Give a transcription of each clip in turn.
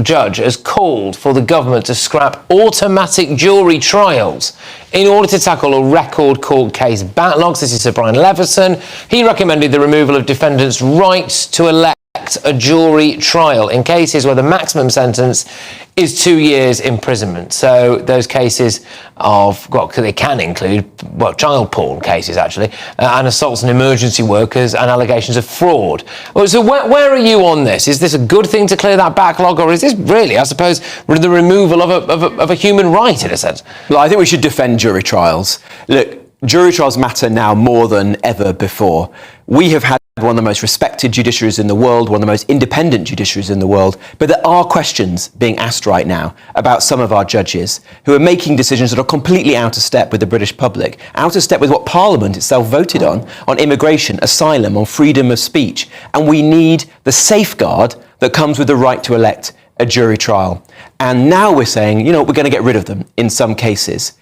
judge has called for the government to scrap automatic jury trials in order to tackle a record court case backlogs. This is Sir Brian Leveson. He recommended the removal of defendants' rights to elect a jury trial in cases where the maximum sentence is 2 years imprisonment. So those cases of, well, they can include, well, child porn cases, actually, and assaults on emergency workers and allegations of fraud. Well, so where are you on this? Is this a good thing to clear that backlog, or is this really, I suppose, the removal of a human right, in a sense? Well, I think we should defend jury trials. Look, jury trials matter now more than ever before. We have had one of the most respected judiciaries in the world, one of the most independent judiciaries in the world, but there are questions being asked right now about some of our judges who are making decisions that are completely out of step with the British public, out of step with what Parliament itself voted on immigration, asylum, on freedom of speech. And we need the safeguard that comes with the right to elect a jury trial. And now we're saying, you know, we're going to get rid of them in some cases.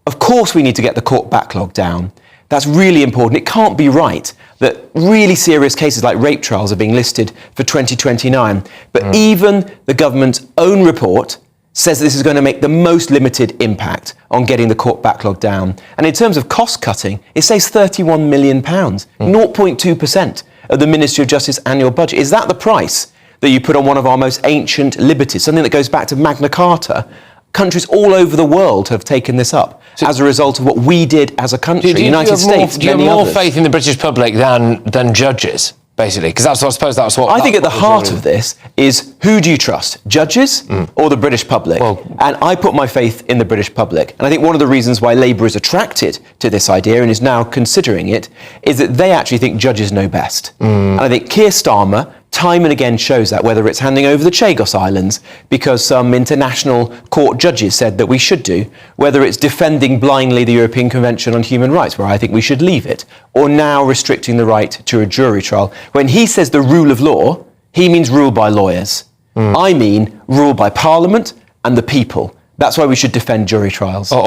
Of course we need to get the court backlog down. That's really important. It can't be right that really serious cases like rape trials are being listed for 2029. But even the government's own report says this is going to make the most limited impact on getting the court backlog down. And in terms of cost cutting, it saves £31 million, 0.2% of the Ministry of Justice annual budget. Is that the price that you put on one of our most ancient liberties, something that goes back to Magna Carta? Countries all over the world have taken this up as a result of what we did as a country. United States, do you have more faith in the British public than judges, basically? Because I suppose that's what... I think at the heart of this is, who do you trust? Judges or the British public? Well, and I put my faith in the British public. And I think one of the reasons why Labour is attracted to this idea and is now considering it is that they actually think judges know best. And I think Keir Starmer time and again shows that, whether it's handing over the Chagos Islands because some international court judges said that we should do, whether it's defending blindly the European Convention on Human Rights, where I think we should leave it, or now restricting the right to a jury trial. When he says the rule of law, he means rule by lawyers. I mean rule by Parliament and the people. That's why we should defend jury trials.